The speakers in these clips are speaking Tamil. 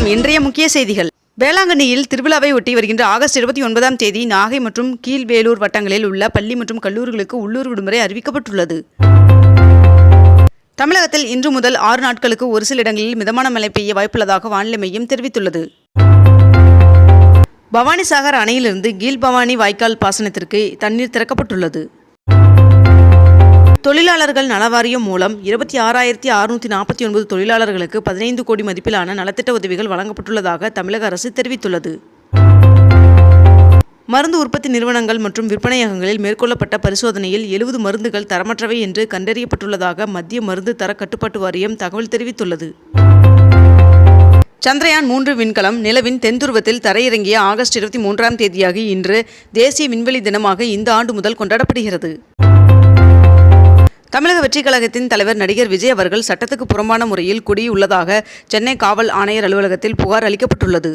வணக்கம். இன்றைய முக்கிய செய்திகள். வேளாங்கண்ணியில் திருவிழாவை ஒட்டி வருகின்ற ஆகஸ்ட் 29ஆம் தேதி நாகை மற்றும் கீழ்வேலூர் வட்டங்களில் உள்ள பள்ளி மற்றும் கல்லூரிகளுக்கு உள்ளூர் விடுமுறை அறிவிக்கப்பட்டுள்ளது. தமிழகத்தில் இன்று முதல் 6 நாட்களுக்கு ஒரு சில இடங்களில் மிதமான மழை பெய்ய வாய்ப்புள்ளதாக வானிலை மையம் தெரிவித்துள்ளது. பவானிசாகர் அணையிலிருந்து கீழ்பவானி வாய்க்கால் பாசனத்திற்கு தண்ணீர் திறக்கப்பட்டுள்ளது. தொழிலாளர்கள் நலவாரியம் மூலம் 26,649 தொழிலாளர்களுக்கு 15 கோடி மதிப்பிலான நலத்திட்ட உதவிகள் வழங்கப்பட்டுள்ளதாக தமிழக அரசு தெரிவித்துள்ளது. மருந்து உற்பத்தி நிறுவனங்கள் மற்றும் விற்பனையகங்களில் மேற்கொள்ளப்பட்ட பரிசோதனையில் 70 மருந்துகள் தரமற்றவை என்று கண்டறியப்பட்டுள்ளதாக மத்திய மருந்து தர கட்டுப்பாட்டு வாரியம் தகவல் தெரிவித்துள்ளது. சந்திரயான் 3 விண்கலம் நிலவின் தென்துருவத்தில் தரையிறங்கிய ஆகஸ்ட் 23ஆம் தேதியாகி இன்று தேசிய விண்வெளி தினமாக இந்த ஆண்டு முதல் கொண்டாடப்படுகிறது. தமிழக வெற்றிக் கழகத்தின் தலைவர் நடிகர் விஜய் அவர்கள் சட்டத்துக்கு புறம்பான முறையில் குடியுள்ளதாக சென்னை காவல் ஆணையர் அலுவலகத்தில் புகார் அளிக்கப்பட்டுள்ளது.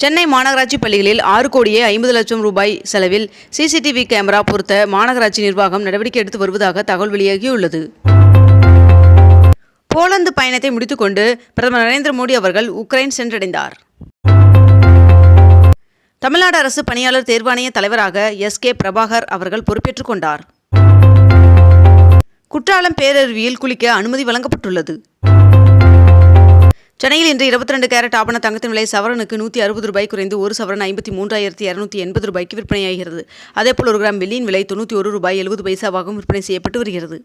சென்னை மாநகராட்சி பள்ளிகளில் 6 கோடியே 50 லட்சம் ரூபாய் செலவில் சிசிடிவி கேமரா பொருத்த மாநகராட்சி நிர்வாகம் நடவடிக்கை எடுத்து வருவதாக தகவல் வெளியாகியுள்ளது. போலந்து பயணத்தை முடித்துக்கொண்டு பிரதமர் நரேந்திர மோடி அவர்கள் உக்ரைன் சென்றடைந்தார். தமிழ்நாடு அரசு பணியாளர் தேர்வாணைய தலைவராக SK பிரபாகர் அவர்கள் பொறுப்பேற்றுக் கொண்டார். குற்றாலம் பேரருவியில் குளிக்க அனுமதி வழங்கப்பட்டுள்ளது. சென்னையில் இன்று 22 கேரட் ஆபண தங்கத்தின் விலை சவரனுக்கு 160 ரூபாய் குறைந்து ஒரு சவரன் 53,280 ரூபாய்க்கு விற்பனையாகிறது. அதேபோல் 1 கிராம் வெள்ளியின் விலை 91 ரூபாய் 70 பைசாவாகவும் விற்பனை செய்யப்பட்டு வருகிறது.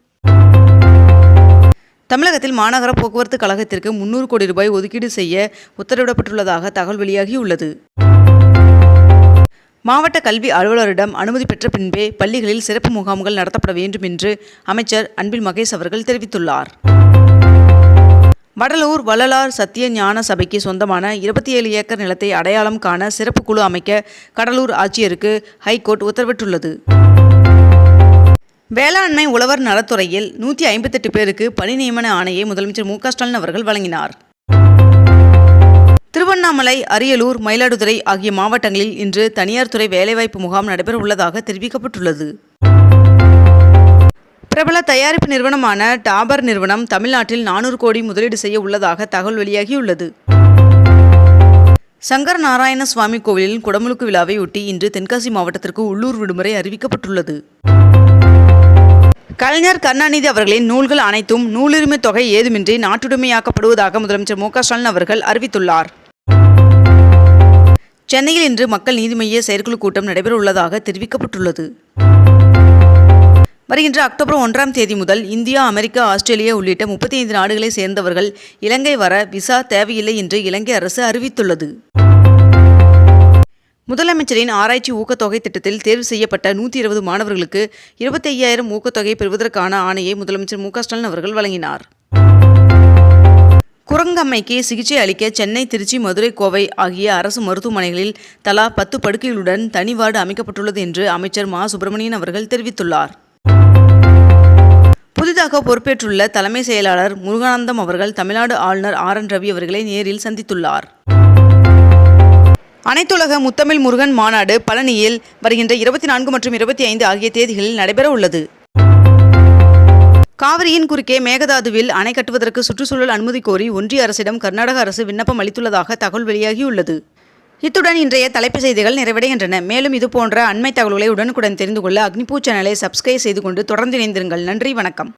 தமிழகத்தில் மாநகர போக்குவரத்து கழகத்திற்கு 300 கோடி ரூபாய் ஒதுக்கீடு செய்ய உத்தரவிடப்பட்டுள்ளதாக தகவல் வெளியாகியுள்ளது. மாவட்ட கல்வி அலுவலரிடம் அனுமதி பெற்ற பின்பே பள்ளிகளில் சிறப்பு முகாம்கள் நடத்தப்பட வேண்டும் என்று அமைச்சர் அன்பில் மகேஷ் அவர்கள் தெரிவித்துள்ளார். வடலூர் வள்ளலார் சத்திய ஞான சபைக்கு சொந்தமான 27 ஏக்கர் நிலத்தை அடையாளம் காண சிறப்பு குழு அமைக்க கடலூர் ஆட்சியருக்கு ஹைகோர்ட் உத்தரவிட்டுள்ளது. வேளாண்மை உழவர் நலத்துறையில் 158 பேருக்கு பணி நியமன ஆணையை முதலமைச்சர் மு.க. ஸ்டாலின் அவர்கள் வழங்கினார். திருவண்ணாமலை, அரியலூர், மயிலாடுதுறை ஆகிய மாவட்டங்களில் இன்று தனியார் துறை வேலைவாய்ப்பு முகாம் நடைபெற உள்ளதாக தெரிவிக்கப்பட்டுள்ளது. பிரபல தயாரிப்பு நிறுவனமான டாபர் நிறுவனம் தமிழ்நாட்டில் 400 கோடி முதலீடு செய்ய உள்ளதாக தகவல் வெளியாகியுள்ளது. சங்கர நாராயண சுவாமி கோவிலின் குடமுழுக்கு விழாவை ஒட்டி இன்று தென்காசி மாவட்டத்திற்கு உள்ளூர் விடுமுறை அறிவிக்கப்பட்டுள்ளது. கலைஞர் கருணாநிதி அவர்களின் நூல்கள் அனைத்தும் நூலுரிமை தொகை ஏதுமின்றி நாட்டுடைமையாக்கப்படுவதாக முதலமைச்சர் மு.க. ஸ்டாலின் அவர்கள் அறிவித்துள்ளார். சென்னையில் இன்று மக்கள் நீதி மய்ய செயற்குழு கூட்டம் நடைபெற உள்ளதாக தெரிவிக்கப்பட்டுள்ளது. வருகின்ற அக்டோபர் 1ஆம் தேதி முதல் இந்தியா, அமெரிக்கா, ஆஸ்திரேலியா உள்ளிட்ட 35 நாடுகளை சேர்ந்தவர்கள் இலங்கை வர விசா தேவையில்லை என்று இலங்கை அரசு அறிவித்துள்ளது. முதலமைச்சரின் ஆராய்ச்சி ஊக்கத்தொகை திட்டத்தில் தேர்வு செய்யப்பட்ட 120 மாணவர்களுக்கு 25,000 ஊக்கத்தொகை பெறுவதற்கான ஆணையை முதலமைச்சர் மு.க. ஸ்டாலின் அவர்கள் வழங்கினார். குரங்கம்மைக்கு சிகிச்சை அளிக்க சென்னை, திருச்சி, மதுரை, கோவை ஆகிய அரசு மருத்துவமனைகளில் தலா 10 படுக்கைகளுடன் தனி வார்டு அமைக்கப்பட்டுள்ளது என்று அமைச்சர் மா. சுப்பிரமணியன் அவர்கள் தெரிவித்துள்ளார். புதிதாக பொறுப்பேற்றுள்ள தலைமை செயலாளர் முருகானந்தம் அவர்கள் தமிழ்நாடு ஆளுநர் RN ரவி அவர்களை நேரில் சந்தித்துள்ளார். அனைத்துலக முத்தமிழ் முருகன் மாநாடு பழனியில் வருகின்ற 24 மற்றும் 25 ஆகிய தேதிகளில் நடைபெற உள்ளது. காவிரியின் குறுக்கே மேகதாதுவில் அணை கட்டுவதற்கு சுற்றுச்சூழல் அனுமதி கோரி ஒன்றிய அரசிடம் கர்நாடக அரசு விண்ணப்பம் அளித்துள்ளதாக தகவல் வெளியாகியுள்ளது. இத்துடன் இன்றைய தலைப்புச் செய்திகள் நிறைவடைகின்றன. மேலும் இதுபோன்ற அண்மை தகவல்களை உடனுக்குடன் தெரிந்து கொள்ள அக்னிபூ சேனலை சப்ஸ்கிரைப் செய்து கொண்டு தொடர்ந்து இணைந்திருங்கள். நன்றி, வணக்கம்.